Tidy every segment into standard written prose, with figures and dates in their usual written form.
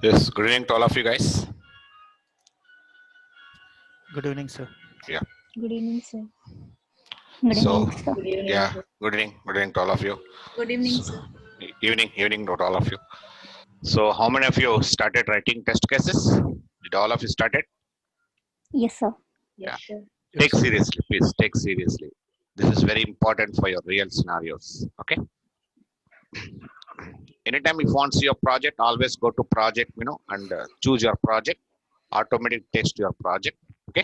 Yes, good evening to all of you guys. Good evening, sir. Yeah. Good evening, sir. Good So, evening, sir. Good evening, yeah, sir. good evening to all of you. Good evening, So, sir. evening to all of you. So, how many of you started writing test cases? Did all of you started? Yes, sir. Yes, Yeah. sir. Take Yes, sir. seriously, please. Take seriously. This is very important for your real scenarios. Okay. Anytime if you want to see your project, always go to project, and choose your project. Automatic text your project. Okay.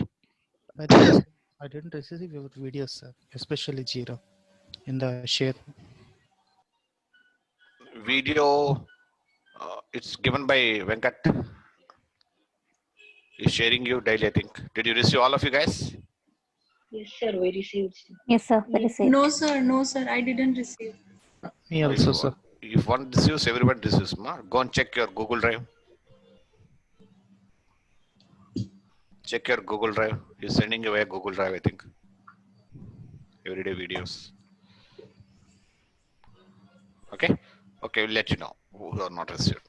I didn't receive your videos, sir, especially Jira in the share. Video. It's given by Venkat. Is sharing you daily. I think. Did you receive all of you guys? Yes, sir. We received, sir. Yes, sir. We received. No, sir, I didn't receive. Me If also, sir. if one receives, everyone receives. Go and check your Google Drive. Check your Google Drive. He's sending you a Google Drive, I think. Everyday videos. Okay. Okay, we'll let you know who are not received.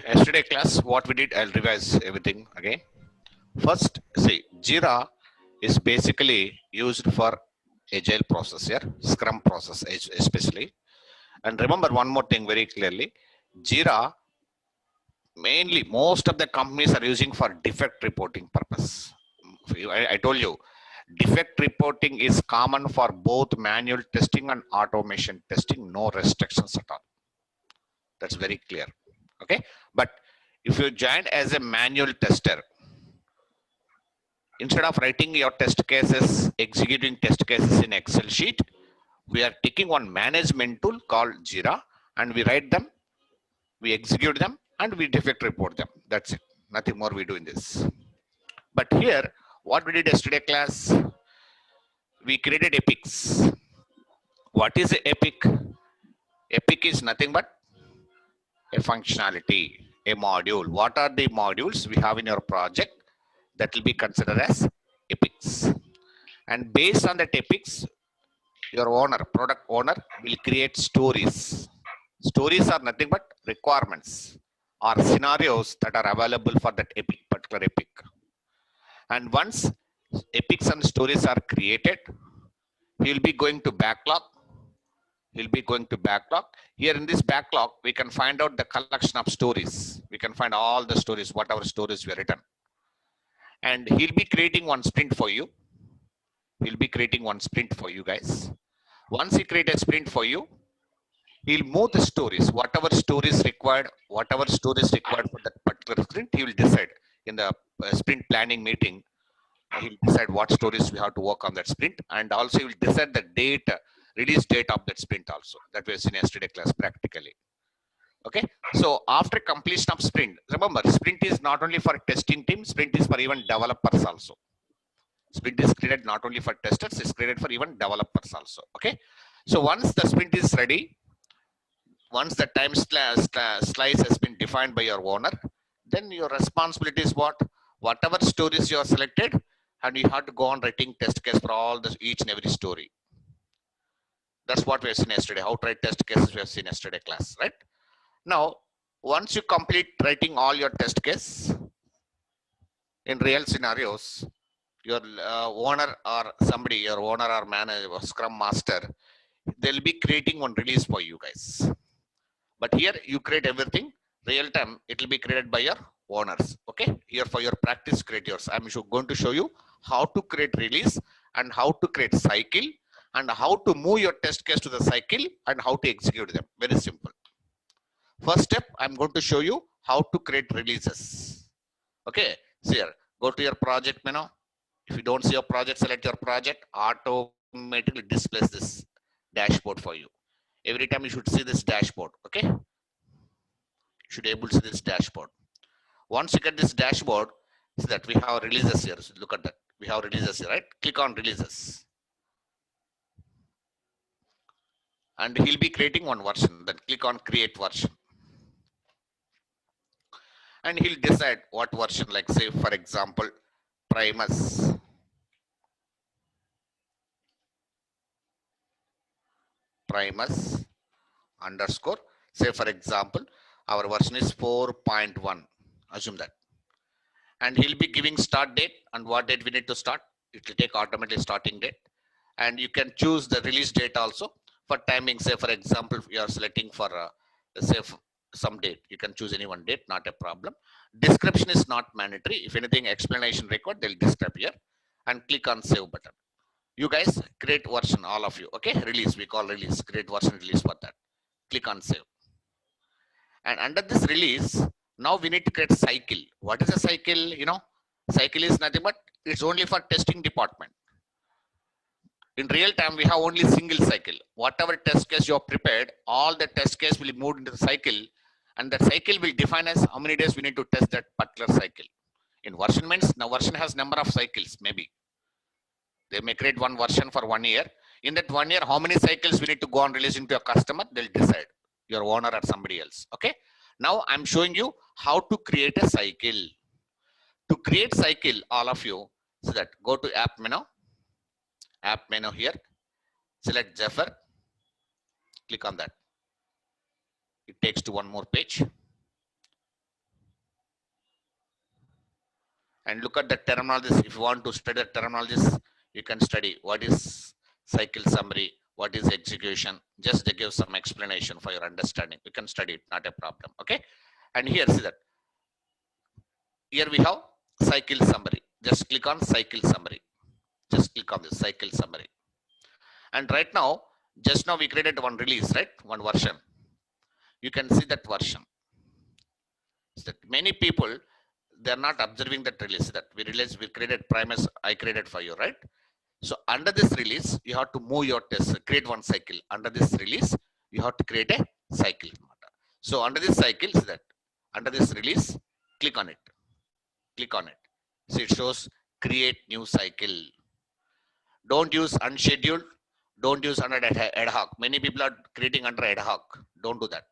Yesterday class, what we did, I'll revise everything again. First, see, Jira is basically used for agile process here, Scrum process especially. And remember one more thing very clearly. Jira mainly most of the companies are using for defect reporting purpose. I told you defect reporting is common for both manual testing and automation testing, no restrictions at all. That's very clear. Okay, but if you join as a manual tester, instead of writing your test cases, executing test cases in Excel sheet, we are taking one management tool called Jira and we write them, we execute them, and we defect report them. That's it. Nothing more we do in this. But here, what we did yesterday class, we created epics. What is epic? Epic is nothing but a functionality, a module. What are the modules we have in your project that will be considered as epics? And based on that epics, your owner, product owner, will create stories. Stories are nothing but requirements or scenarios that are available for that epic, particular epic. And once epics and stories are created, he'll be going to backlog. He'll be going to backlog. Here in this backlog, we can find out the collection of stories. We can find all the stories, whatever stories were written. And he'll be creating one sprint for you. He'll be creating one sprint for you guys. Once he creates a sprint for you, he'll move the stories, whatever stories required for that particular sprint, he will decide in the sprint planning meeting. He'll decide what stories we have to work on that sprint, and also he will decide the date, release date of that sprint also. That was in yesterday class practically. Okay, so after completion of sprint, remember sprint is not only for testing team, sprint is for even developers also. Sprint is created not only for testers, it's created for even developers also. Okay, so once the sprint is ready, once the time slice has been defined by your owner, then your responsibility is what? Whatever stories you are selected, and you have to go on writing test case for all the each and every story. That's what we have seen yesterday. How to write test cases we have seen yesterday class, right? Now, once you complete writing all your test case in real scenarios, your owner or somebody, your owner or manager or scrum master, they'll be creating one release for you guys. But here you create everything real time. It will be created by your owners. Okay. Here for your practice, create yours. I'm going to show you how to create release and how to create cycle and how to move your test case to the cycle and how to execute them. Very simple. First step, I'm going to show you how to create releases. Okay. So here, go to your project menu. If you don't see your project, select your project. Automatically displays this dashboard for you. Every time you should see this dashboard. Okay. Should be able to see this dashboard. Once you get this dashboard, see that we have releases here. So look at that. We have releases here, right? Click on releases. And he'll be creating one version. Then click on create version. And he'll decide what version, like say, for example, Primus. Primus underscore. Say, for example, Our version is 4.1. Assume that. And he'll be giving start date and what date we need to start. It will take automatically starting date. And you can choose the release date also for timing. Say, for example, you are selecting for, say, some date. You can choose any one date, not a problem. Description is not mandatory. If anything explanation required, they'll describe here and click on save button. You guys create version, all of you. Okay, release, we call release, create version release for that. Click on save. And under this release, now we need to create cycle. What is a cycle? You know, cycle is nothing but it's only for testing department. In real time, we have only single cycle. Whatever test case you have prepared, all the test case will be moved into the cycle, and that cycle will define as how many days we need to test that particular cycle. In version means now version has number of cycles. Maybe they may create one version for 1 year. In that 1 year, how many cycles we need to go on releasing to a customer? They'll decide, your owner or somebody else. Okay. Now I'm showing you how to create a cycle. To create cycle, all of you, so that go to app menu here, select Zephyr, click on that. It takes to one more page. And look at the terminologies. If you want to study the terminologies, you can study what is cycle summary, what is execution. Just to give some explanation for your understanding. You can study it, not a problem. Okay. And here, see that. Here we have cycle summary. Just click on cycle summary. Just click on this cycle summary. And right now, just now we created one release, right? One version. You can see that version. So that many people, they're not observing that release. That we created Primus, I created for you, right? So under this release, you have to move your test, create one cycle. Under this release, you have to create a cycle. So under this cycle, see that. Under this release, click on it. Click on it. So it shows create new cycle. Don't use unscheduled. Don't use under ad hoc. Many people are creating under ad hoc. Don't do that.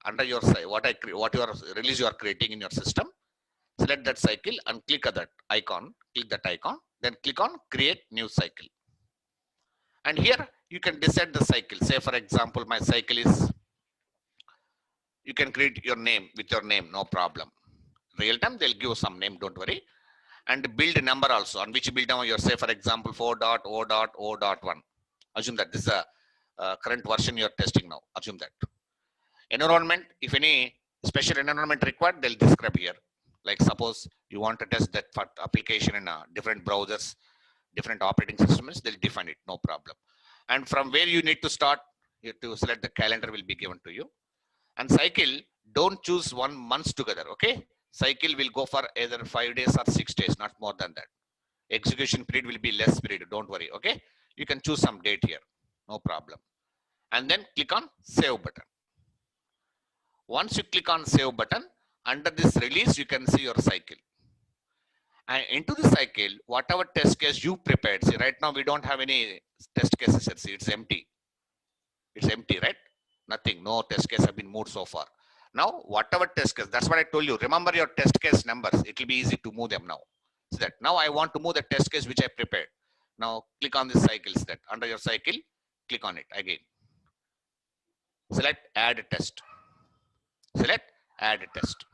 Under your site, what your release you are creating in your system, select that cycle and click on that icon. Click that icon. Then click on create new cycle. And here you can decide the cycle. Say for example, my cycle is. You can create your name with your name, no problem. Real time they'll give some name. Don't worry. And build a number also on which build number you say for example 4.0.0.1. Assume that this is a current version you're testing now. Assume that. Environment, if any special environment required, they'll describe here. Like suppose you want to test that for application in different browsers, different operating systems, they'll define it, no problem. And from where you need to start, you have to select the calendar will be given to you. And cycle, don't choose 1 month together, okay? Cycle will go for either 5 days or 6 days, not more than that. Execution period will be less period, don't worry, okay? You can choose some date here, no problem. And then click on save button. Once you click on save button, under this release, you can see your cycle. And into the cycle, whatever test case you prepared, see right now we don't have any test cases, see it's empty. It's empty, right? Nothing, no test case have been moved so far. Now, whatever test case, that's what I told you. Remember your test case numbers. It will be easy to move them now. So that now I want to move the test case which I prepared. Now click on this cycle. So that under your cycle, click on it again. Select add a test. Select add a test.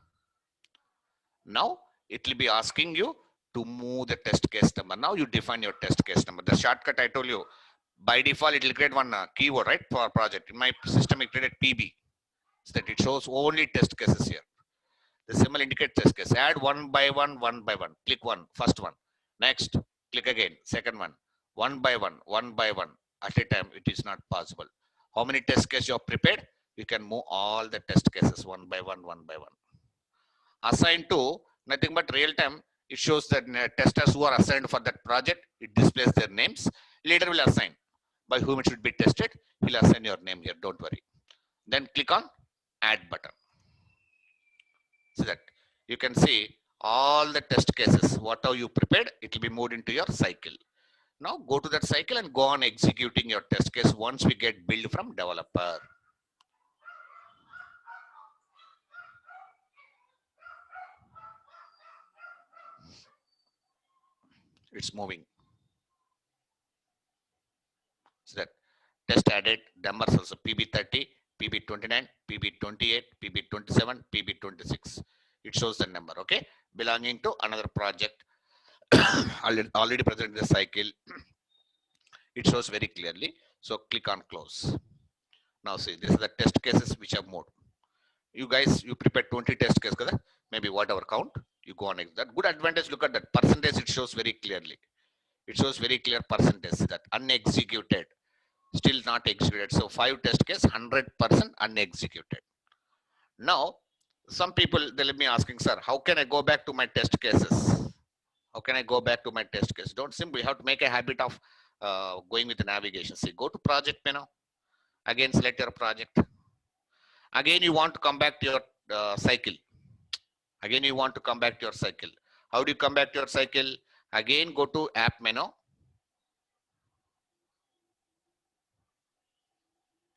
Now it will be asking you to move the test case number. Now you define your test case number. The shortcut I told you, by default it will create one keyword, right, for project. In my system it created PB. So that it shows only test cases here. The symbol indicates test case. Add one by one. Click one, first one. Next, click again, second one. One by one. At a time, it is not possible. How many test cases you have prepared? You can move all the test cases one by one. Assign to, nothing but real time. It shows that testers who are assigned for that project, it displays their names. Later will assign by whom it should be tested. He'll assign your name here, don't worry. Then click on add button. So that you can see all the test cases, whatever you prepared, it will be moved into your cycle. Now go to that cycle and go on executing your test case once we get build from developer. It's moving. So that test added, numbers also PB30, PB29, PB28, PB27, PB26. It shows the number, okay, belonging to another project already present in the cycle. It shows very clearly. So click on close. Now see, this is the test cases which have moved. You guys, you prepare 20 test cases, kada? Maybe whatever count, you go on like that. Good advantage, look at that percentage, it shows very clearly. It shows very clear percentage that unexecuted, still not executed. So 5 test case, 100% unexecuted. Now, some people, they'll be asking, sir, how can I go back to my test cases? How can I go back to my test case? Don't simply have to make a habit of going with the navigation. See, go to project menu. Again, select your project. Again, you want to come back to your cycle. Again, you want to come back to your cycle. How do you come back to your cycle? Again, go to app menu.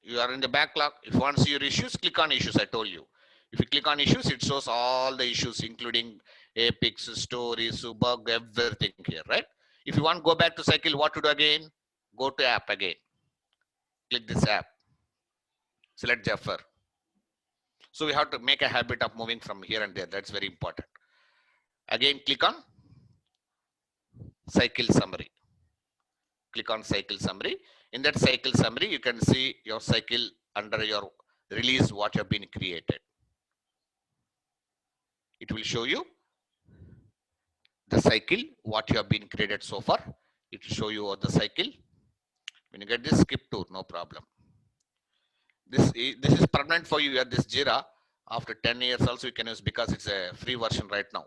You are in the backlog. If you want to see your issues, click on issues. I told you. If you click on issues, it shows all the issues, including Apex, stories, bug, everything here, right? If you want to go back to cycle, what to do again? Go to app again. Click this app. Select Jaffer. So we have to make a habit of moving from here and there. That's very important. Again, click on cycle summary. Click on cycle summary. In that cycle summary, you can see your cycle under your release, what you have been created. It will show you the cycle, what you have been created so far. It will show you the cycle. When you get this, skip to, no problem. This is permanent for you at this Jira. After 10 years also you can use, because it's a free version right now.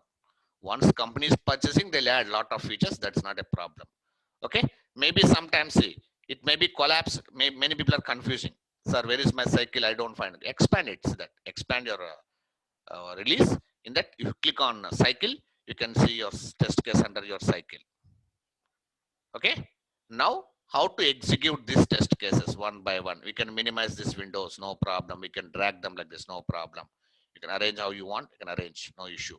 Once company is purchasing, they'll add a lot of features. That's not a problem. Okay. Maybe sometimes see, it may be collapsed. Many people are confusing. Sir, where is my cycle? I don't find it. Expand it. So that expand your release. In that, you click on cycle, you can see your test case under your cycle. Okay. Now, how to execute these test cases one by one? We can minimize these windows, no problem. We can drag them like this, no problem. You can arrange how you want. You can arrange, no issue.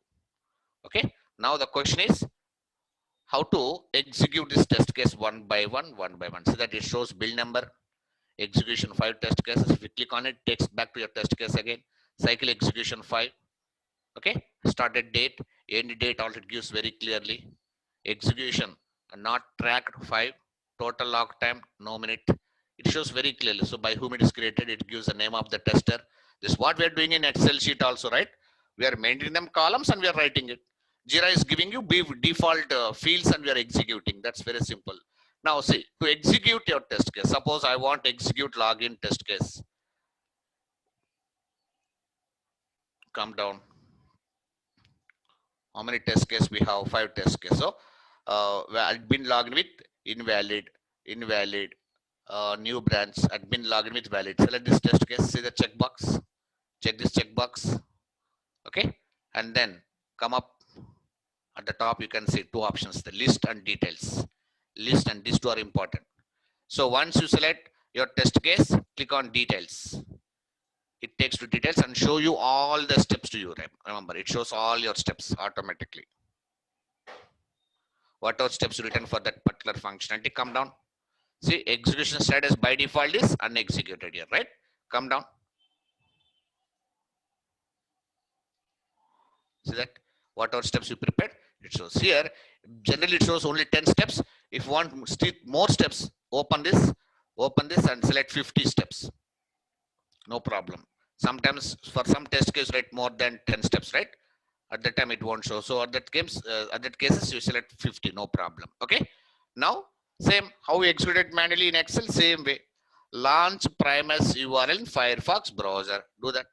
Okay. Now the question is how to execute this test case one by one. So that it shows build number, execution 5 test cases. If you click on it, it takes back to your test case again. Cycle execution 5. Okay. Started date, end date, all it gives very clearly. Execution not tracked 5. Total log time, no minute. It shows very clearly. So by whom it is created, it gives the name of the tester. This is what we are doing in Excel sheet also, right? We are maintaining them columns and we are writing it. Jira is giving you default fields and we are executing. That's very simple. Now see, to execute your test case, suppose I want to execute login test case. Come down. How many test cases we have? 5 test cases. So admin login with invalid, new branch, admin login with valid. Select this test case, see the checkbox, check this checkbox. Okay, and then come up at the top, you can see 2 options, the list and details. List and these 2 are important. So once you select your test case, click on details. It takes to details and show you all the steps to you. Remember, it shows all your steps automatically. What are steps written for that particular functionality? Come down. See, execution status by default is unexecuted here, right? Come down. See that? What are steps you prepared? It shows here. Generally, it shows only 10 steps. If you want more steps, open this and select 50 steps. No problem. Sometimes for some test case, write more than 10 steps, right? At that time, it won't show. So at that cases, you select 50, no problem. Okay. Now, same how we execute manually in Excel, same way. Launch Primus URL in Firefox browser. Do that.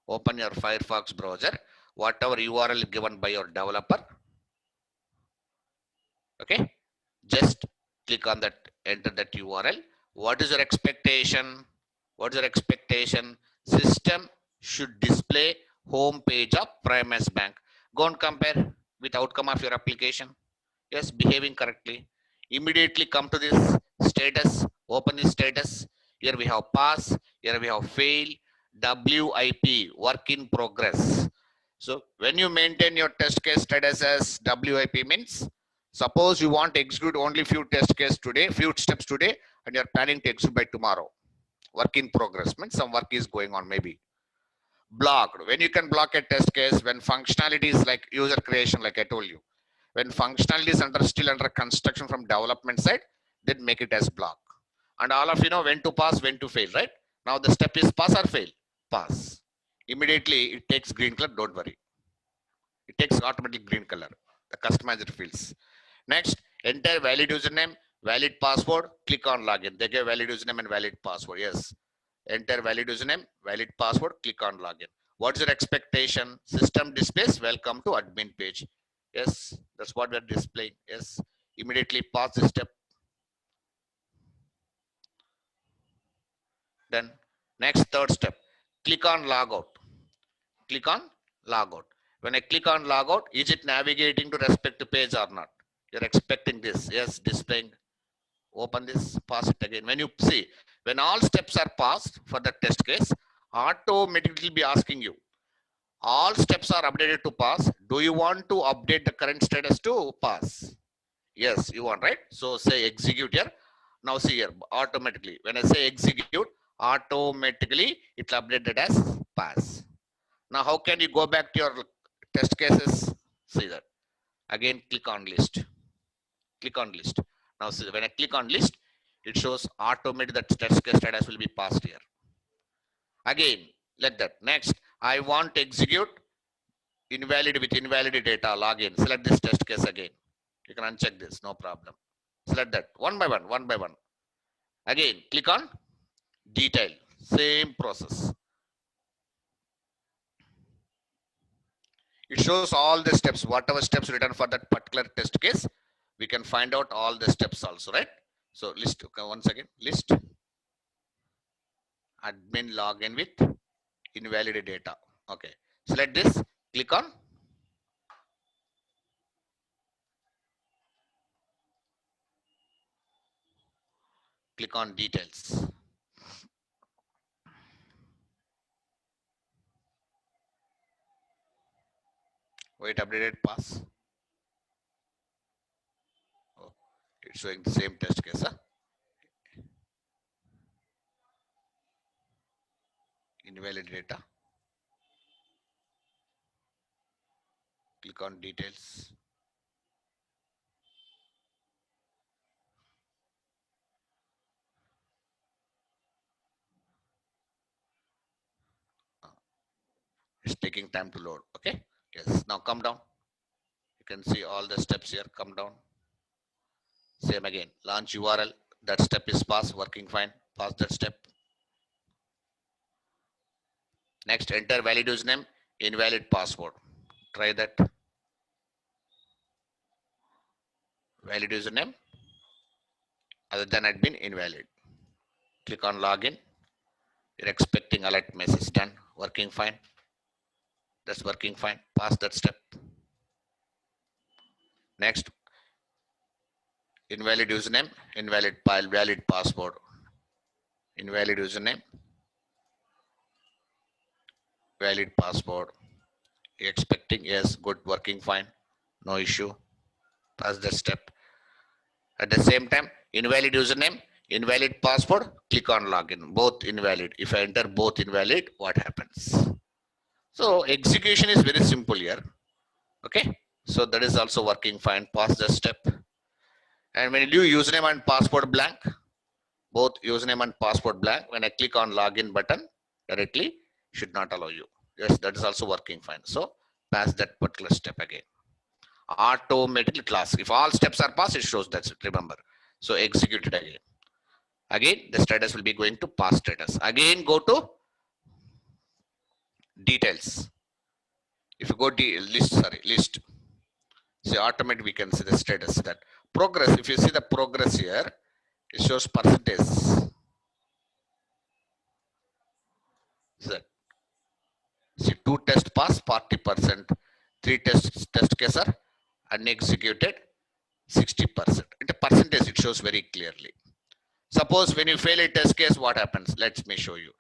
Open your Firefox browser, whatever URL given by your developer. Okay. Just click on that, enter that URL. What is your expectation? What is your expectation? System should display home page of Primus Bank. Go and compare with outcome of your application. Yes, behaving correctly. Immediately come to this status, open this status. Here we have pass, here we have fail, WIP, work in progress. So when you maintain your test case status as WIP means, suppose you want to execute only few test case today, few steps today, and you're planning to execute by tomorrow. Work in progress means some work is going on maybe. Blocked. When you can block a test case, when functionality is like user creation, like I told you. When functionality is still under construction from development side, then make it as block. And all of you know when to pass, when to fail, right? Now the step is pass or fail. Pass. Immediately it takes green color, don't worry. It takes automatically green color. The customizer fields. Next, enter valid username, valid password, click on login. They give valid username and valid password. Yes. Enter valid username, valid password, click on login. What's your expectation? System displays, welcome to admin page. Yes, that's what we're displaying. Yes. Immediately pass this step. Then next third step, click on logout. Click on logout. When I click on logout, is it navigating to respective page or not? You're expecting this. Yes, displaying. Open this, pass it again. When you see, when all steps are passed for the test case, automatically be asking you, all steps are updated to pass. Do you want to update the current status to pass? Yes, you want, right? So say execute here. Now see here, automatically. When I say execute, automatically it's updated as pass. Now how can you go back to your test cases? See that. Again, click on list. Click on list. Now see, when I click on list, it shows automatically that test case status will be passed here. Again, like that. Next, I want to execute invalid with invalid data login. Select this test case again. You can uncheck this, no problem. Select that one by one, one by one. Again, click on detail. Same process. It shows all the steps, whatever steps written for that particular test case. We can find out all the steps also, right? So list, okay, once again, list admin login with invalid data. Okay, select this, click on details. Wait, updated pass. Oh, it's showing the same test case, huh? Invalid data. Click on details. It's taking time to load. Okay. Yes. Now come down. You can see all the steps here. Come down. Same again. Launch URL. That step is passed. Working fine. Pass that step. Next, enter valid username, invalid password. Try that. Valid username other than admin invalid. Click on login. You're expecting alert message done. Working fine. That's working fine. Pass that step. Next, invalid username, invalid file, valid password. Invalid username, valid password. You're expecting yes, good, working fine. No issue. Pass that step. At the same time, invalid username, invalid password, click on login. Both invalid. If I enter both invalid, what happens? So execution is very simple here. Okay. So that is also working fine. Pass the step. And when you leave username and password blank, both username and password blank, when I click on login button directly, should not allow you. Yes, that is also working fine. So pass that particular step again. Automatically class. If all steps are passed, it shows that. Remember. So execute it again. Again, the status will be going to pass status. Again, go to details. If you go to list. See, automatically we can see the status that progress. If you see the progress here, it shows percentage. See, 2 test pass 40%, 3 test case are unexecuted 60%. It's a percentage, it shows very clearly. Suppose when you fail a test case, what happens? Let me show you.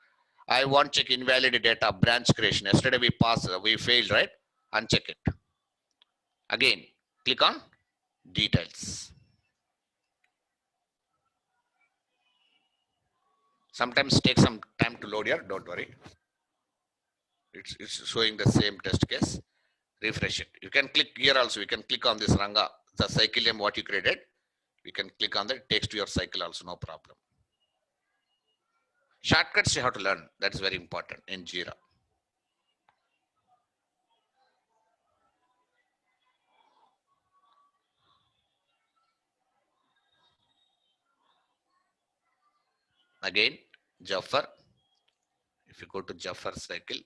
I want check invalid data branch creation. Yesterday we failed, right? Uncheck it. Again, click on details. Sometimes take some time to load here, don't worry. It's showing the same test case. Refresh it. You can click here also. You can click on this Ranga, the cycle name what you created. You can click on that, it takes to your cycle also, no problem. Shortcuts you have to learn. That's very important in Jira. Again, Jaffer. If you go to Jaffer cycle,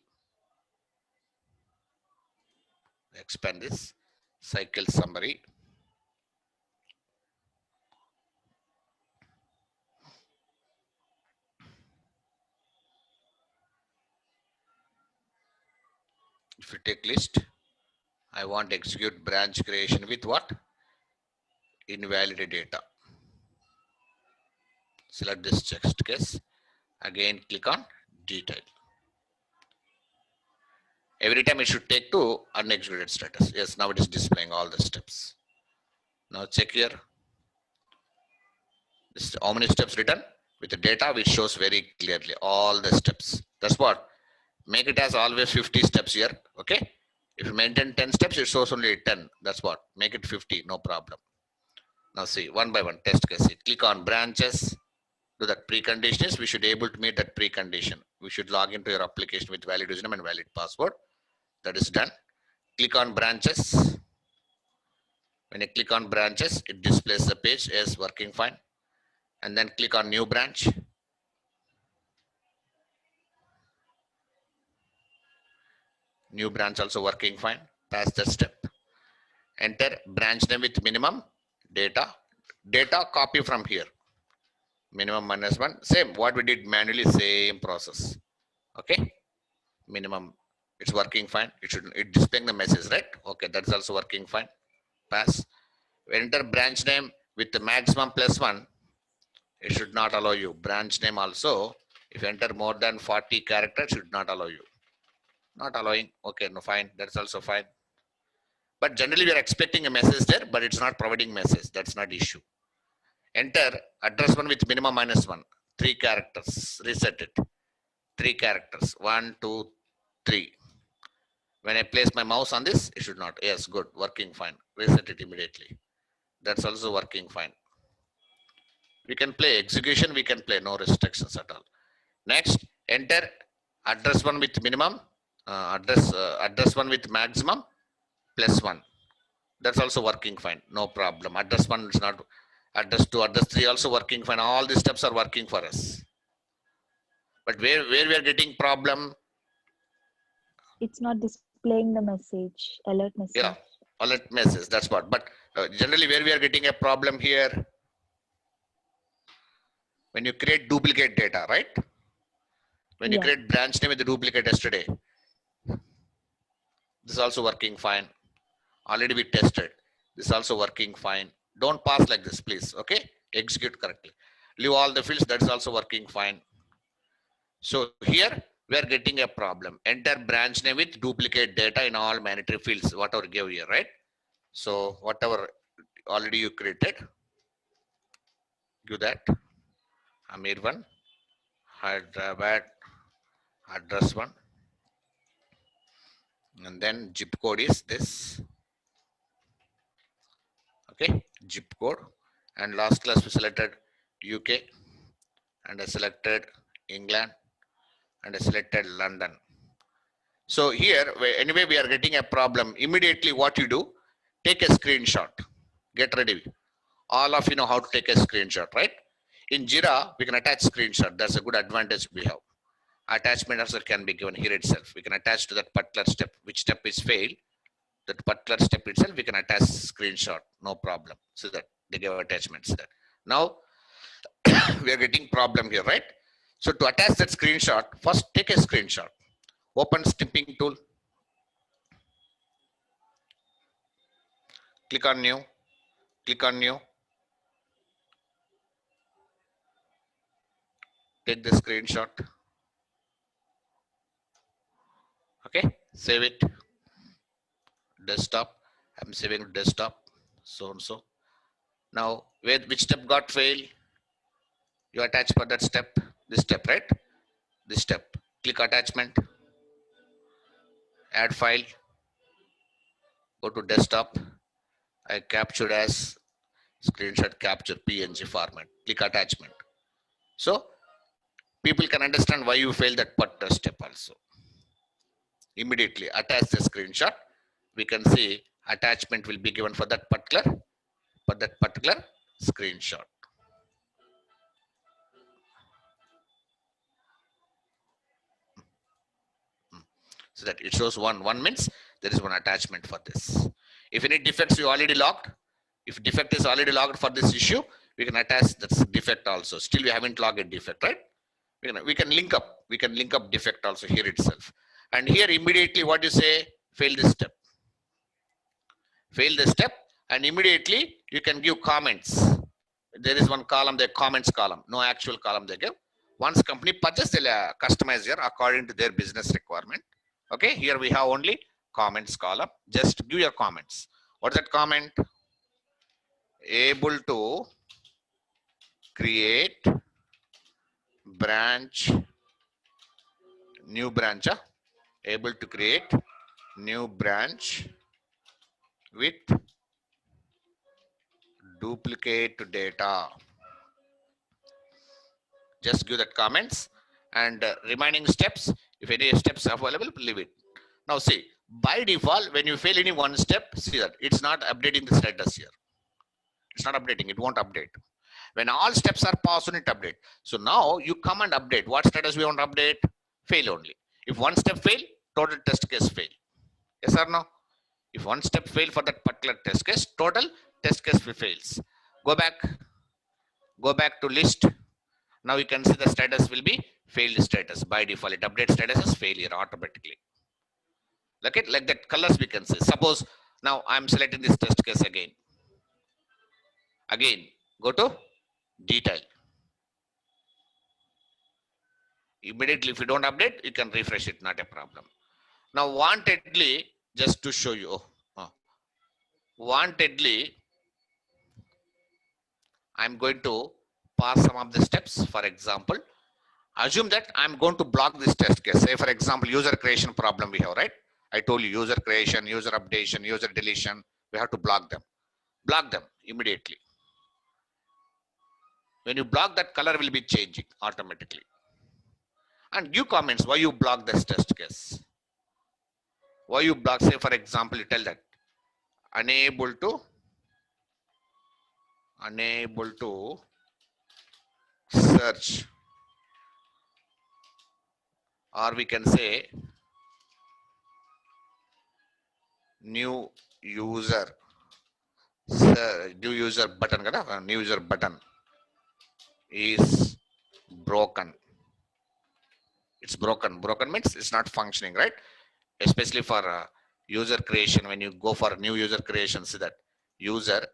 expand this cycle summary. If you take list, I want to execute branch creation with what? Invalid data. Select this text case. Again, click on detail. Every time it should take to unexecuted status. Yes, now it is displaying all the steps. Now check here. This is how many steps written? With the data which shows very clearly all the steps. That's what. Make it as always 50 steps here. Okay. If you maintain 10 steps, it shows only 10. That's what. Make it 50, no problem. Now see, one by one test case. Click on branches. Do that precondition is we should be able to meet that precondition. We should log into your application with valid username and valid password. That is done. Click on branches. When you click on branches, it displays the page as working fine. And then click on new branch. New branch also working fine. Pass that step. Enter branch name with minimum data. Data copy from here. Minimum -1. Same what we did manually, same process. Okay. Minimum. It's working fine. It displaying the message, right? Okay, that's also working fine. Pass. Enter branch name with the maximum +1. It should not allow you. Branch name also, if you enter more than 40 characters, should not allow you. Not allowing. Okay, no, fine. That's also fine. But generally we are expecting a message there, but it's not providing message. That's not issue. Enter address one with minimum -1. 3 characters. Reset it. 3 characters. 1, 2, 3. When I place my mouse on this, it should not. Yes, good. Working fine. Reset it immediately. That's also working fine. We can play execution. We can play no restrictions at all. Next, enter address one with minimum. Address one with maximum +1. That's also working fine. No problem. Address one is not. Address 2, address 3 also working fine. All these steps are working for us. But where we are getting problem? It's not displaying the message, alert message. Yeah, alert message. That's what. But generally, where we are getting a problem here, when you create duplicate data, right? When you Yeah. create branch name with the duplicate yesterday, this is also working fine. Already we tested. This is also working fine. Don't pass like this, please. Okay, execute correctly. Leave all the fields. That is also working fine. So here we are getting a problem. Enter branch name with duplicate data in all mandatory fields. Whatever give here, right? So whatever already you created, give that. Amir 1, Hyderabad, address 1, and then zip code is this. Okay, zip code. And last class we selected UK, and I selected England, and I selected London. So here, anyway, we are getting a problem. Immediately what you do, take a screenshot. Get ready. All of you know how to take a screenshot, right? In Jira, we can attach screenshot. That's a good advantage we have. Attachment also can be given here itself. We can attach to that particular step. Which step is failed? That particular step itself, we can attach screenshot. No problem. So that they give attachments there. Now, we are getting problem here, right? So to attach that screenshot, first take a screenshot. Open snipping tool. Click on new. Click on new. Take the screenshot. Okay, save it. Desktop. I'm saving desktop. So and so. Now, which step got failed? You attach for that step. This step, right? This step. Click attachment. Add file. Go to desktop. I captured as screenshot capture PNG format. Click attachment. So people can understand why you failed that particular step also. Immediately attach the screenshot. We can see attachment will be given for that particular screenshot. So that it shows one means there is one attachment for this. If any defects you already logged, if defect is already logged for this issue, we can attach this defect also. Still we haven't logged a defect, right? We can link up defect also here itself. And here immediately what you say, fail this step. Fail the step, and immediately you can give comments. There is one column, the comments column, no actual column they give. Once company purchase, they'll customize here according to their business requirement. Okay, here we have only comments column. Just give your comments. What's that comment? Able to create branch, new branch, able to create new branch with duplicate data. Just give that comments, and remaining steps, if any steps are available, leave it. Now see, by default, when you fail any one step, see that it's not updating the status here. It's not updating, it won't update. When all steps are passed on, it update. So now you come and update. What status we want to update? Fail only. If one step fail, total test case fail. Yes or no? If one step fail for that particular test case, total test case fails. Go back to list. Now you can see the status will be failed status. By default, it updates status as failure automatically. Like that colors we can see. Suppose now I'm selecting this test case again. Again, go to detail. Immediately, if you don't update, you can refresh it, not a problem. Now, wantedly, just to show you, wantedly, I'm going to pass some of the steps. For example, assume that I'm going to block this test case. Say, for example, user creation problem we have, right? I told you user creation, user updation, user deletion. We have to block them. Block them immediately. When you block, that color will be changing automatically. And give comments why you block this test case. Why you block, say for example, you tell that unable to search, or we can say new user button, new user button is broken. It's broken. Broken means it's not functioning, right? Especially for user creation. When you go for new user creation, see that user,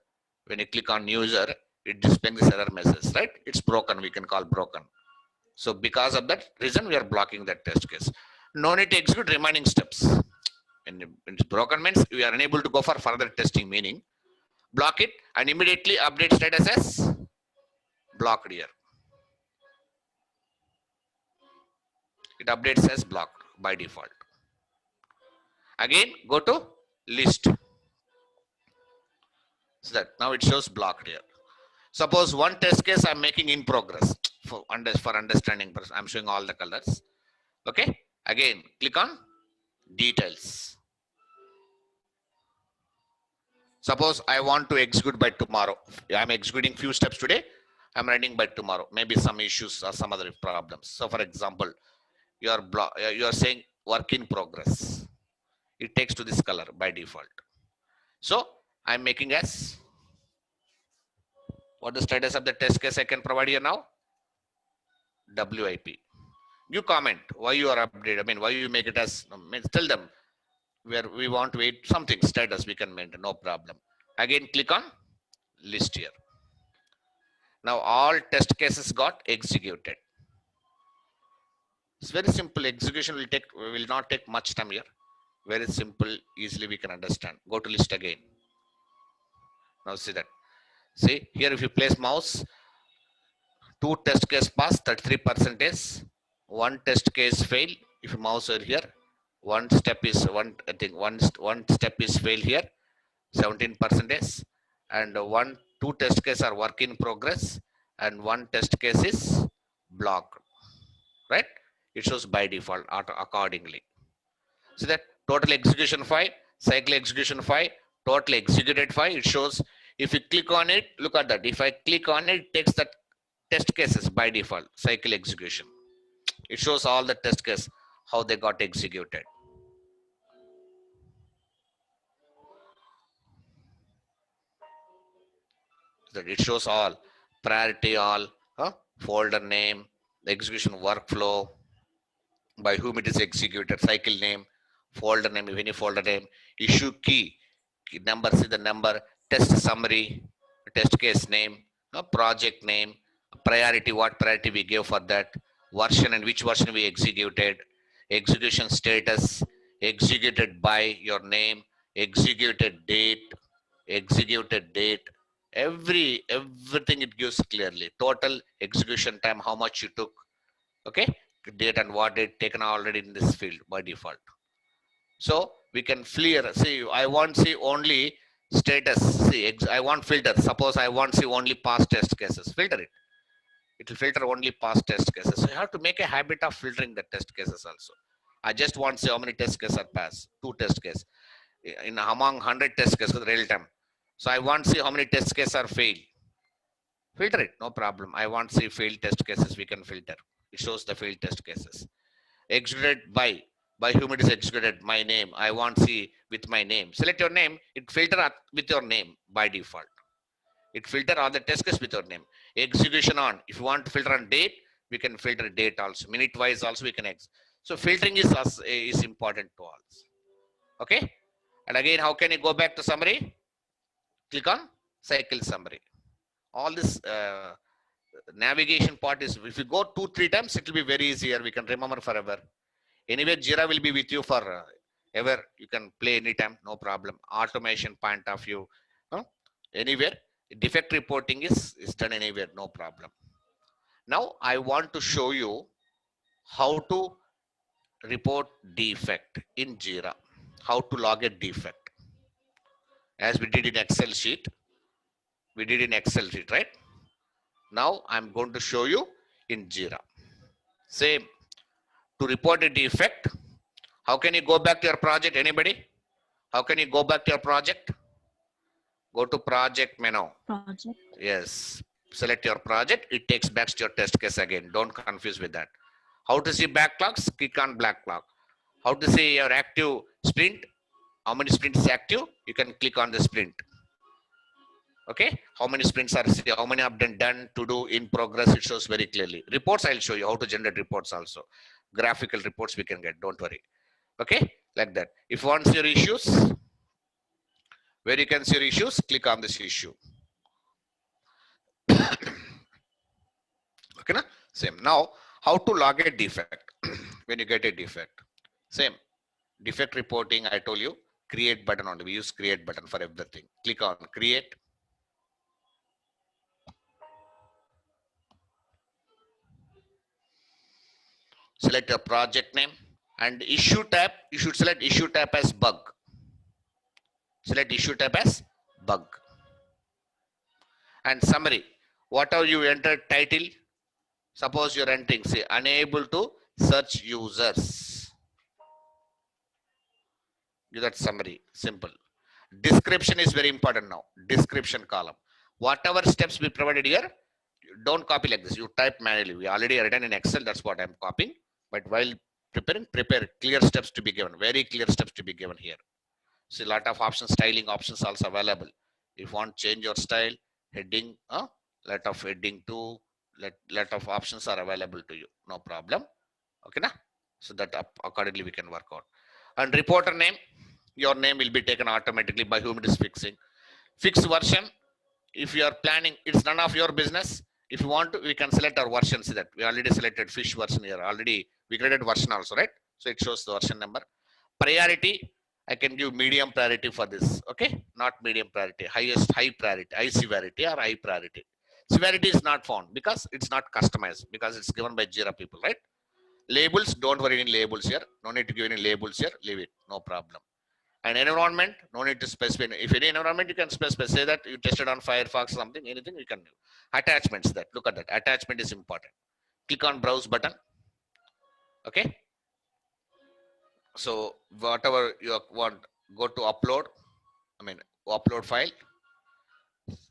when you click on user, it displays this error message, right? It's broken. We can call broken. So because of that reason, we are blocking that test case. No need to execute remaining steps. When it's broken means we are unable to go for further testing, meaning block it and immediately update status as blocked here. It updates as blocked by default. Again, go to list. So that now it shows blocked here. Suppose one test case I'm making in progress for understanding. I'm showing all the colors. Okay. Again, click on details. Suppose I want to execute by tomorrow. I'm executing few steps today. I'm running by tomorrow. Maybe some issues or some other problems. So for example, you are saying work in progress. It takes to this color by default. So I'm making as what the status of the test case I can provide here now? WIP. You comment why you are updated. I mean, why you make it as, tell them where we want to wait something status we can maintain, no problem. Again, click on list here. Now all test cases got executed. It's very simple. Execution will not take much time here. Very simple, easily we can understand. Go to list again. Now see that. See here, if you place mouse, 2 test case pass, 33%. 1 test case fail. If you mouse over here, one step is one step is fail here, 17%. And two test case are work in progress, and one test case is blocked. Right? It shows by default accordingly. So that total execution 5, cycle execution 5, total executed 5. It shows if you click on it, look at that. If I click on it, it takes that test cases by default, cycle execution. It shows all the test case, how they got executed. That it shows all priority, all folder name, the execution workflow, by whom it is executed, cycle name, folder name, if any folder name, issue key number, see the number, test summary, test case name, project name, priority, what priority we gave for that, version and which version we executed, execution status, executed by your name, executed date, everything it gives clearly. Total execution time, how much you took, okay, date and what date taken already in this field by default. So we can clear, see, I want see only status, see, I want filter, suppose I want see only past test cases, filter it. It will filter only past test cases. So you have to make a habit of filtering the test cases also. I just want to see how many test cases are passed, 2 test cases. In among 100 test cases with real time. So I want to see how many test cases are failed. Filter it, no problem. I want to see failed test cases, we can filter. It shows the failed test cases. Executed by whom it is executed, my name. I want to see with my name. Select your name, it filter with your name by default. It filter all the test cases with your name. Execution on, if you want to filter on date, we can filter date also. Minute wise also we can So filtering is important to all. Okay. And again, how can you go back to summary? Click on cycle summary. All this navigation part is, if you go 2-3 times, it will be very easier. We can remember forever. Anyway, Jira will be with you for ever. You can play anytime, no problem. Automation point of view, anywhere. Defect reporting is done anywhere, no problem. Now I want to show you how to report defect in Jira. How to log a defect. As we did in Excel sheet. We did in Excel sheet, right? Now I'm going to show you in Jira. Same. To report a defect, how can you go back to your project? Anybody? How can you go back to your project? Go to project menu. Project. Yes. Select your project. It takes back to your test case again. Don't confuse with that. How to see backlogs? Click on backlog. How to see your active sprint? How many sprints is active? You can click on the sprint. Okay. How many sprints are, how many have been done, to do, in progress? It shows very clearly. Reports, I'll show you how to generate reports also. Graphical reports we can get. Don't worry. Okay. Like that. If you want to see your issues, where you can see your issues, click on this issue. Okay. Na? Same. Now, how to log a defect when you get a defect? Same. Defect reporting, I told you, create button only. We use create button for everything. Click on create. Select your project name and issue tab. You should select issue tab as bug. Select issue tab as bug. And summary. Whatever you enter title, suppose you're entering, say, unable to search users. Give that summary. Simple. Description is very important now. Description column. Whatever steps we provided here, don't copy like this. You type manually. We already written in Excel. That's what I'm copying. But while preparing, prepare clear steps to be given. Very clear steps to be given here. See, a lot of options, styling options also available. If you want to change your style, heading, lot of heading too, lot of options are available to you. No problem. Okay, na? So that accordingly we can work out. And reporter name, your name will be taken automatically by whom it is fixing. Fixed version, if you are planning, it's none of your business. If you want to, we can select our version. See that we already selected fish version here. Already we created version also, right? So it shows the version number. Priority, I can give medium priority for this. Okay, not medium priority, high priority, high severity or high priority. Severity is not found because it's not customized, because it's given by Jira people, right? Labels, don't worry in labels here. No need to give any labels here. Leave it, no problem. And environment, no need to specify. If any environment, you can specify. Say that you tested on Firefox, something, anything you can do. Attachments, that look at that. Attachment is important. Click on browse button. Okay. So whatever you want, go to upload. Upload file.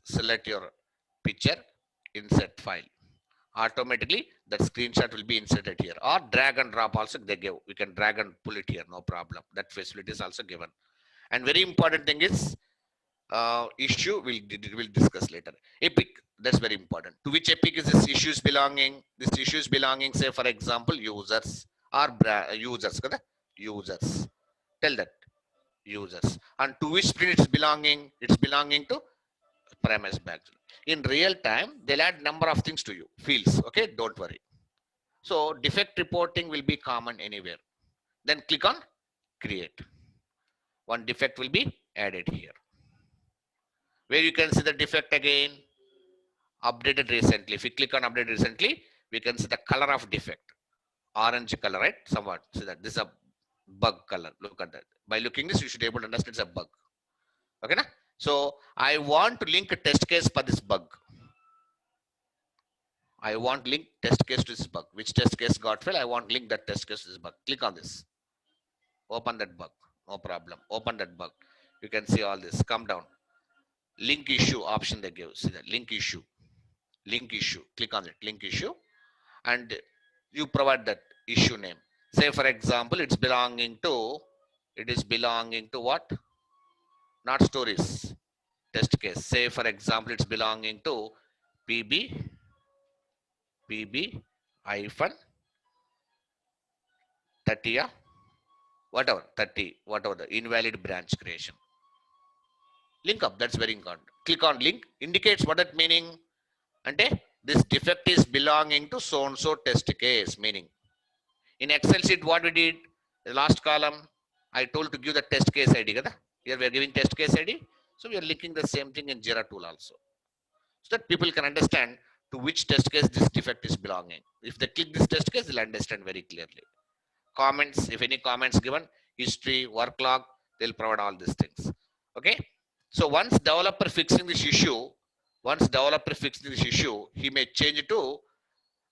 Select your picture, insert file. Automatically that screenshot will be inserted here, or drag and drop also they give. We can drag and pull it here, no problem. That facility is also given. And very important thing is issue we'll discuss later. Epic, that's very important. To which epic is this issues belonging? This issues belonging, say for example, users or users. Users. Tell that users. And to which sprint it's belonging? It's belonging to premise batch. In real time, they'll add number of things to you, fields. Okay, don't worry. So defect reporting will be common anywhere. Then click on create. One defect will be added here. Where you can see the defect again, updated recently. If you click on updated recently, we can see the color of defect. Orange color, right? Somewhat. See that this is a bug color. Look at that. By looking this, you should be able to understand it's a bug. Okay, na? So I want to link a test case for this bug. I want link test case to this bug. Which test case got failed? I want link that test case to this bug. Click on this. Open that bug. No problem. Open that bug. You can see all this. Come down. Link issue option they give. See that link issue. Link issue. Click on it. Link issue. And you provide that issue name. Say for example, it is belonging to what? Not stories. Test case. Say for example, it's belonging to PB hyphen 30, whatever the invalid branch creation. Link up, that's very important. Click on link, indicates what that meaning. Ante this defect is belonging to so and so test case, meaning in Excel sheet what we did, the last column I told to give the test case ID. Here we are giving test case ID. So we are linking the same thing in Jira tool also, so that people can understand to which test case this defect is belonging. If they click this test case, they'll understand very clearly. Comments, if any comments given, history, work log, they'll provide all these things. Okay. So once developer fixing this issue, he may change it to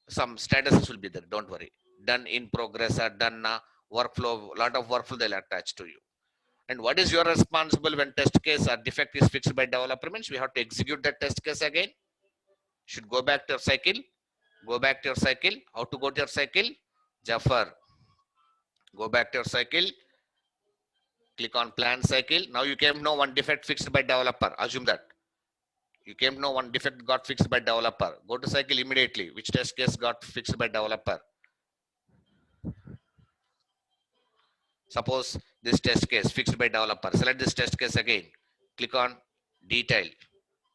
some statuses will be there. Don't worry. Done in progress or done workflow, lot of workflow they'll attach to you. And what is your responsible when test case or defect is fixed by developer? Means we have to execute that test case again. Should go back to your cycle. Go back to your cycle. How to go to your cycle? Jaffer. Go back to your cycle. Click on plan cycle. Now you came to know one defect fixed by developer. Assume that. You came to know one defect got fixed by developer. Go to cycle immediately. Which test case got fixed by developer? Suppose this test case fixed by developer. Select this test case again. Click on detail.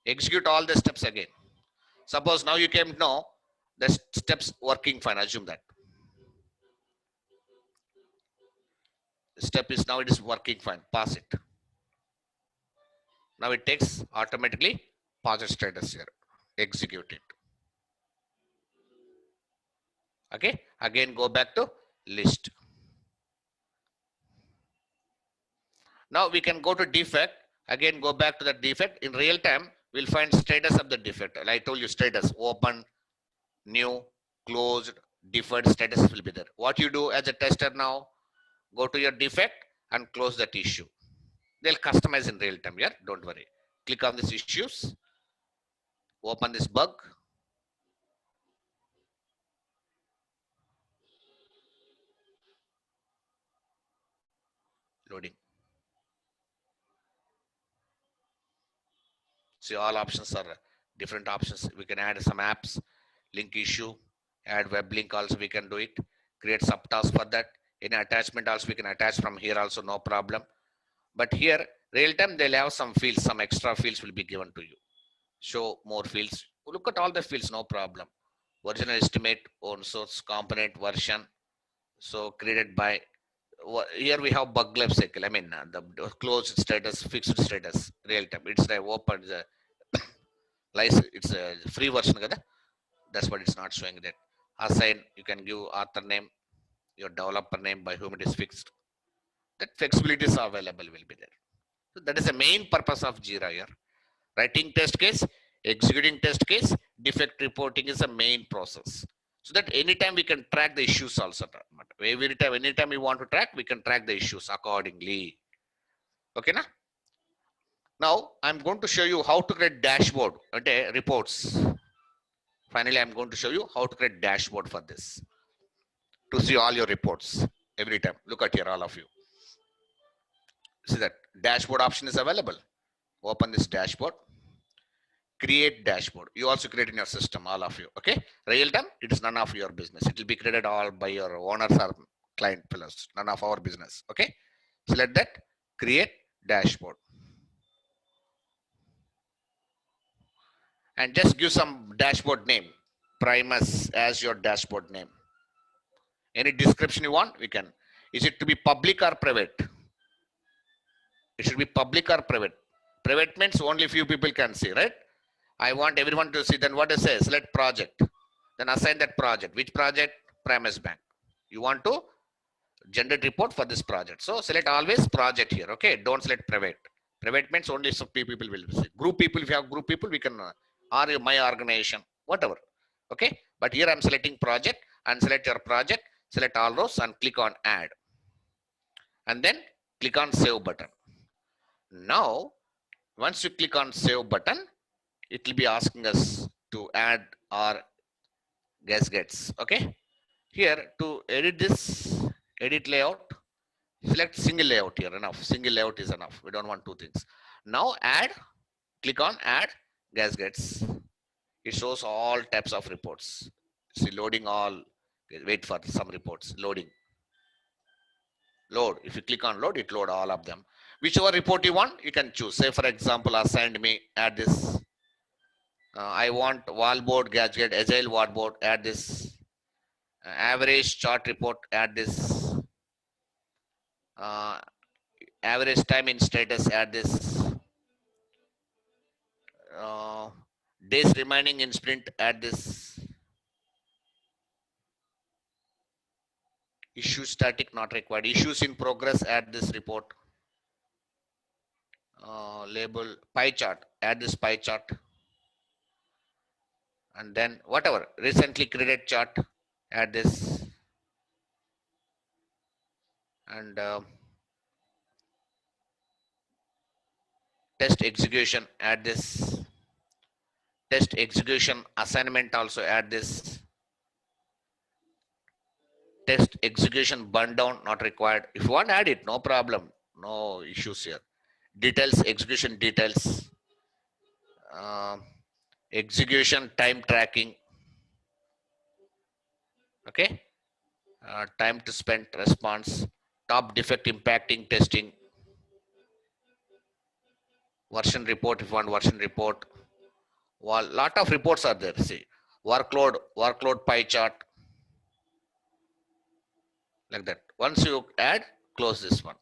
Execute all the steps again. Suppose now you came to know the steps working fine. Assume that. The step is now it is working fine. Pass it. Now it takes automatically project status here. Execute it. Okay. Again go back to list. Now we can go to defect. Again go back to the defect. In real time, we'll find status of the defect. I told you status, open, new, closed, deferred status will be there. What you do as a tester now, go to your defect and close that issue. They'll customize in real time here. Don't worry. Click on these issues. Open this bug. Loading. See, all options are different options. We can add some apps, link issue, add web link also we can do it. Create subtask for that. Any attachment also we can attach from here also, no problem. But here, real time they'll have some fields, some extra fields will be given to you. Show more fields. Look at all the fields, no problem. Original estimate, own source, component, version. So created by, here we have bug life cycle. I mean, the closed status, fixed status, real time. It's the open, License, it's a free version kada. That's what it's not showing that. Assign, you can give author name, your developer name by whom it is fixed. That flexibility is available will be there. So that is the main purpose of Jira here. Writing test case, executing test case, defect reporting is the main process. So that anytime we can track the issues also. Anytime we want to track, we can track the issues accordingly. Okay, na? Now I'm going to show you how to create dashboard, okay, reports. Finally, I'm going to show you how to create dashboard for this. To see all your reports every time. Look at here, all of you. See that dashboard option is available. Open this dashboard. Create dashboard. You also create in your system, all of you. Okay. Real time, it is none of your business. It will be created all by your owners or client fellows. None of our business. Okay. Select that. Create dashboard. And just give some dashboard name. Primus as your dashboard name. Any description you want, we can. Is it to be public or private? It should be public or private. Private means only few people can see, right? I want everyone to see. Then what it says? Select project. Then assign that project. Which project? Primus Bank. You want to generate report for this project. So select always project here. Okay. Don't select private. Private means only some people will see. Group people, if you have group people, we can, or my organization, whatever. Okay. But here I'm selecting project and select your project. Select all rows and click on add. And then click on save button. Now, once you click on save button, it will be asking us to add our gaskets. Okay. Here to edit this, edit layout, select single layout here. Enough. Single layout is enough. We don't want two things. Now add, click on add gaskets. It shows all types of reports. See loading all. Wait for some reports. Loading. Load. If you click on load, it load all of them. Whichever report you want, you can choose. Say for example, assigned me, add this. I want wallboard gadget, agile wallboard, add this. Average chart report, add this. Average time in status, add this. Days remaining in sprint, add this. Issue static, not required. Issues in progress, add this report. Label pie chart, add this pie chart. And then whatever, recently created chart, add this. And test execution, add this. Test execution assignment also add this. Test execution burn down, not required. If you want, add it, no problem. No issues here. Details, execution details. Execution time tracking. Okay. Time to spend response. Top defect impacting testing. Version report, if you want version report. Well, lot of reports are there. See, workload pie chart. Like that. Once you add, close this one.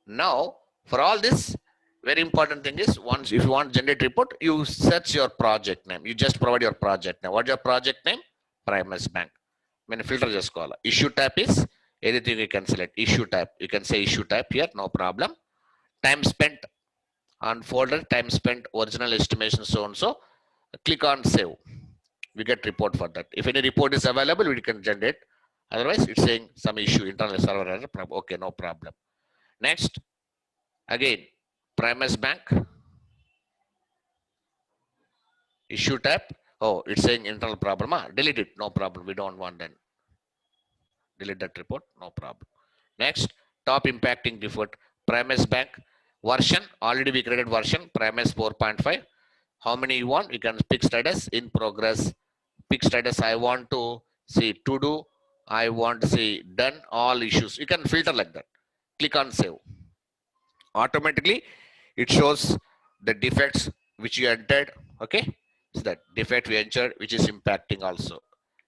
Now, for all this, very important thing is, once if you want generate report, you search your project name. You just provide your project name. What's your project name? Primus Bank. I mean, filter just call. Issue type is anything you can select. Issue type. You can say issue type here, no problem. Time spent on folder, time spent, original estimation, so and so. Click on save. We get report for that. If any report is available, we can generate. Otherwise, it's saying some issue, internal server error. Okay, no problem. Next, again, Primus Bank. Issue type. Oh, it's saying internal problem. Delete it. No problem. We don't want that. Delete that report. No problem. Next, top impacting default. Primus Bank. Version. Already we created version. Primus 4.5. How many you want? You can pick status in progress. Pick status. I want to see to do. I want to see done all issues. You can filter like that. Click on save. Automatically, it shows the defects which you entered. Okay. So that defect we entered, which is impacting also.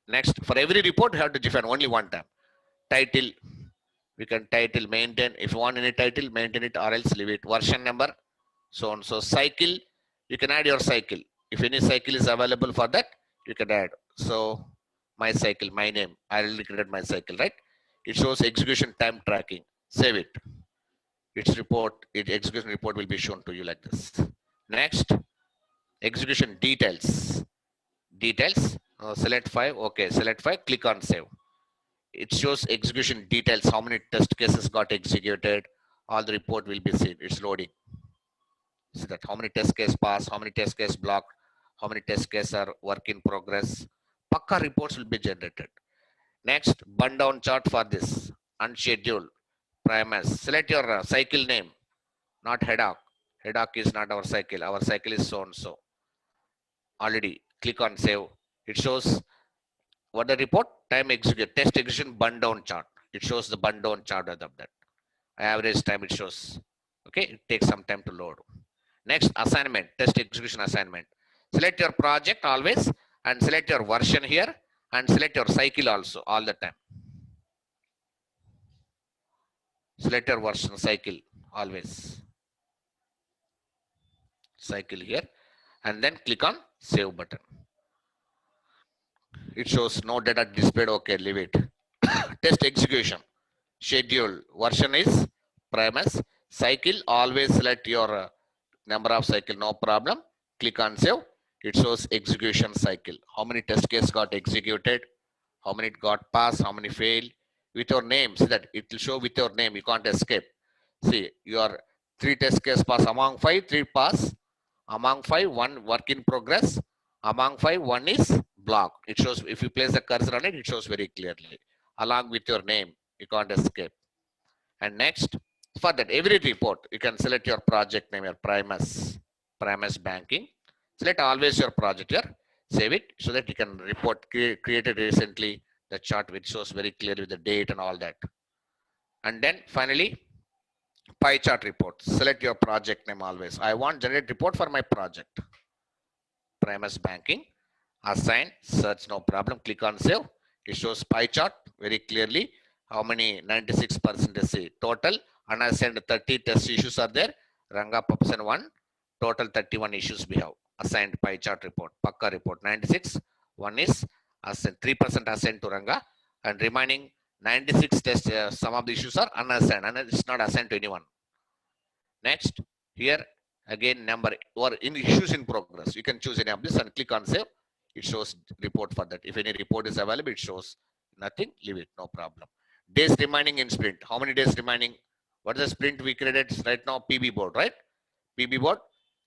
Next, for every report, you have to define only one time. Title. We can title maintain. If you want any title, maintain it or else leave it. Version number. So on. So cycle. You can add your cycle. If any cycle is available for that, you can add. So my cycle, my name, I already created my cycle, right? It shows execution time tracking. Save it. Its report, its execution report will be shown to you like this. Next, execution details. Details, select 5. Okay, select 5, click on save. It shows execution details, how many test cases got executed. All the report will be seen. It's loading. See that how many test case pass, how many test case blocked, how many test cases are work in progress. Pakka reports will be generated. Next, burn down chart for this. Unscheduled, Primus. Select your cycle name, not Hedoc. Hedoc is not our cycle. Our cycle is so and so. Already click on save. It shows what the report time execute test execution burn down chart. It shows the burn down chart of that. Average time it shows. Okay, it takes some time to load. Next, assignment, test execution assignment. Select your project always and select your version here and select your cycle also all the time. Select your version cycle always. Cycle here and then click on save button. It shows no data displayed. Okay, leave it. Test execution. Schedule version is Primus. Cycle always select your number of cycle, no problem. Click on save. It shows execution cycle. How many test cases got executed? How many got passed? How many failed? With your name, see that it will show with your name. You can't escape. See, your 3 test case pass among 5, 3 pass. Among 5, 1 work in progress. Among 5, 1 is blocked. It shows if you place the cursor on it, it shows very clearly. Along with your name, you can't escape. And next, for that, every report, you can select your project name, your Primus Banking. Select always your project here, save it so that you can report created recently the chart which shows very clearly with the date and all that. And then finally, pie chart report. Select your project name always. I want generate report for my project. Primus Banking, assign, search, no problem. Click on save. It shows pie chart very clearly. How many 96% see total unassigned 30 test issues are there. Ranga Papasan 1, total 31 issues we have. Assigned pie chart report, Pakka report 96. One is assigned 3% assigned to Ranga and remaining 96 test some of the issues are unassigned and it's not assigned to anyone. Next, here again number or in issues in progress. You can choose any of this and click on save. It shows report for that. If any report is available, it shows nothing, leave it, no problem. Days remaining in sprint. How many days remaining? What is the sprint we created right now? PB board, right? PB board.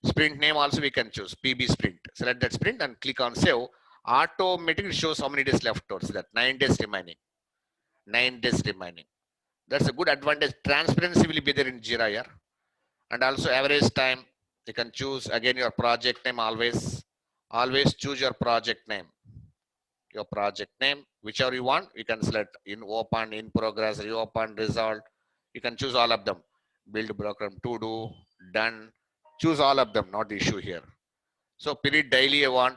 Sprint name also we can choose. PB sprint. Select that sprint and click on save. Automatically shows how many days left towards that. 9 days remaining. 9 days remaining. That's a good advantage. Transparency will be there in Jira here. And also average time. You can choose again your project name always. Always choose your project name. Your project name, whichever you want, you can select in open, in progress, reopen, resolved. You can choose all of them. Build program, to do, done. Choose all of them, not the issue here. So period daily you want,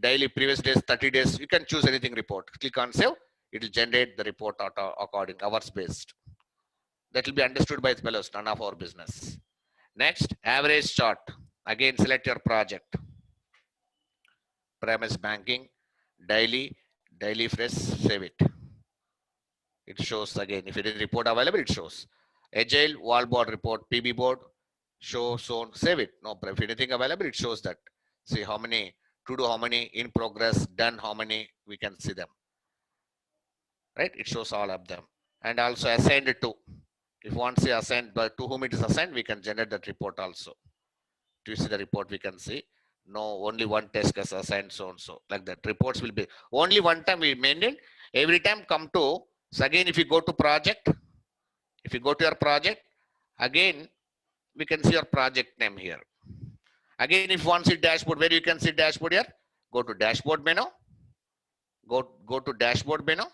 daily previous days, 30 days, you can choose anything report. Click on save, it will generate the report according hours based. That will be understood by its fellows, none of our business. Next, average chart. Again, select your project. Primus Banking, daily fresh, save it. It shows again, if it is report available, it shows. Agile, wall board report, PB board, show, zone, save it. No, if anything available, it shows that. See how many, to do how many, in progress, done how many, we can see them. Right, it shows all of them. And also assigned it to. If one say assigned, but to whom it is assigned, we can generate that report also. Do you see the report we can see? No, only one test is assigned so and so, like that. Reports will be only one time we maintain. Every time come to, so again, if you go to project, if you go to your project, again, we can see your project name here. Again, if one see dashboard, where you can see dashboard here, go to dashboard menu, go to dashboard menu,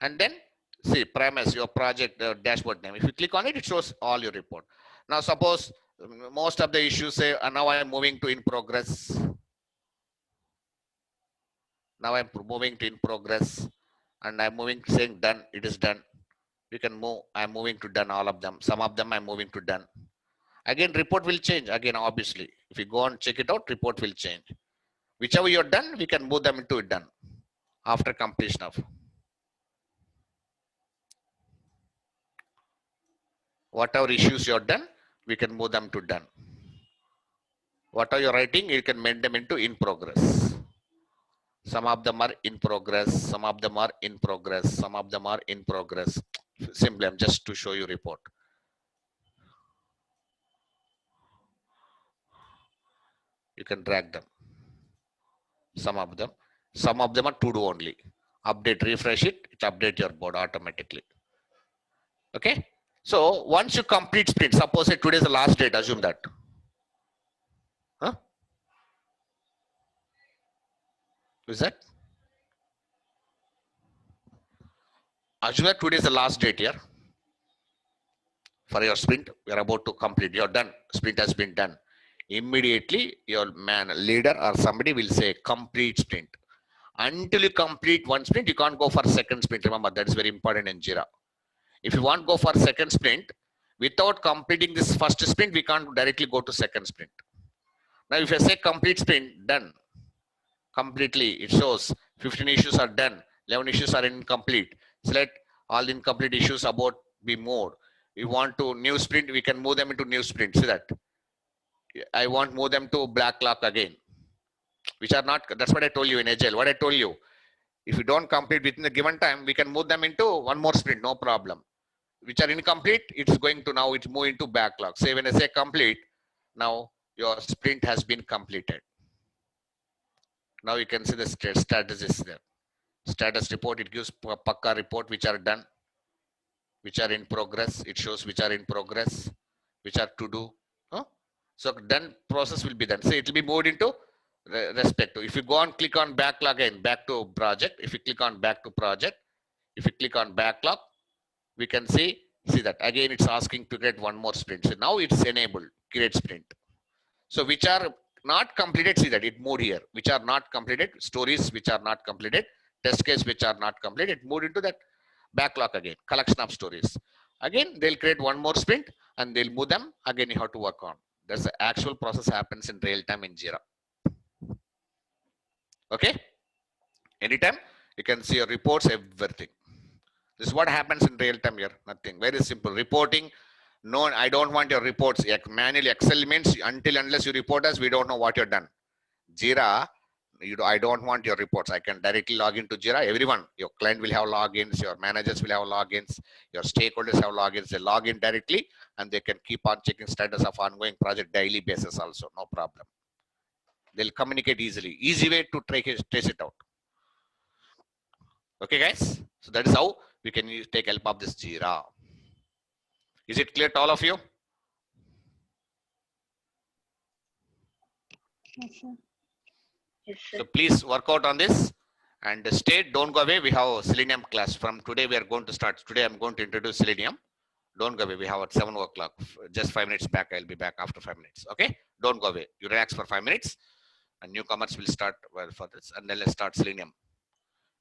and then see Primus, your project dashboard name. If you click on it, it shows all your report. Now, suppose most of the issues say, now I am moving to in progress. Now I'm moving to in progress and I'm moving saying done, it is done. You can move, I'm moving to done all of them. Some of them I'm moving to done. Again, report will change. Again, obviously, if you go and check it out, report will change. Whichever you're done, we can move them into it done after completion of. Whatever issues you're done, we can move them to done. Whatever you're writing, you can make them into in progress. Some of them are in progress, some of them are in progress, some of them are in progress. Simply, I'm just to show you report. You can drag them. Some of them are to do only. Update, refresh it, it update your board automatically. Okay. So once you complete sprint, suppose say today is the last date, assume that. Huh? Is that? Assume that today is the last date here. For your sprint, we are about to complete. You're done. Sprint has been done. Immediately, your leader or somebody will say complete sprint. Until you complete one sprint, you can't go for second sprint. Remember, that is very important in Jira. If you want to go for second sprint, without completing this first sprint, we can't directly go to second sprint. Now, if I say complete sprint, done. Completely, it shows 15 issues are done, 11 issues are incomplete. Select all incomplete issues about be moved. We want to new sprint, we can move them into new sprint. See that? I want move them to black clock again, which are not, that's what I told you in Agile. What I told you, if you don't complete within the given time, we can move them into one more sprint, no problem. Which are incomplete, it's going to now, it's moving to backlog. Say when I say complete, now your sprint has been completed. Now you can see the status is there. Status report, it gives Pakka report which are done, which are in progress. It shows which are in progress, which are to do. Huh? So then process will be done. So it will be moved into respect to. If you go and click on backlog again, back to project. If you click on back to project, if you click on backlog, we can see that again it's asking to create one more sprint. So now it's enabled, create sprint. So which are not completed, see that it moved here. Which are not completed, stories which are not completed, test case which are not completed, it moved into that backlog again, collection of stories. Again, they'll create one more sprint and they'll move them. Again, you have to work on. That's the actual process happens in real time in Jira. Okay. Anytime you can see your reports, everything. This is what happens in real time here. Nothing. Very simple. Reporting. No, I don't want your reports. Manually Excel means until unless you report us, we don't know what you're done. Jira, I don't want your reports. I can directly log into Jira. Everyone, your client will have logins, your managers will have logins, your stakeholders have logins. They log in directly and they can keep on checking status of ongoing project daily basis also. No problem. They'll communicate easily. Easy way to trace it out. Okay, guys. So that is how we can take help of this Jira. Is it clear to all of you? Yes, sir. Yes, sir. So please work out on this and stay, don't go away. We have Selenium class. From today, we are going to start. Today, I'm going to introduce Selenium. Don't go away. We have at 7 o'clock. Just 5 minutes back. I'll be back after 5 minutes. Okay. Don't go away. You relax for 5 minutes and newcomers will start well for this. And then let's start Selenium.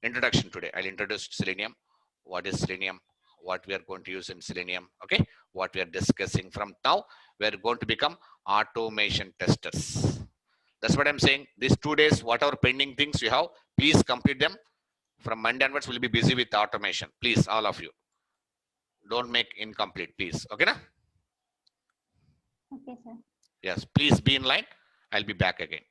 Introduction today. I'll introduce Selenium. What is Selenium? What we are going to use in Selenium. Okay. What we are discussing from now, we are going to become automation testers. That's what I'm saying. These 2 days, whatever pending things you have, please complete them. From Monday onwards, we'll be busy with automation. Please, all of you. Don't make incomplete, please. Okay, na? Okay, sir. Yes, please be in line. I'll be back again.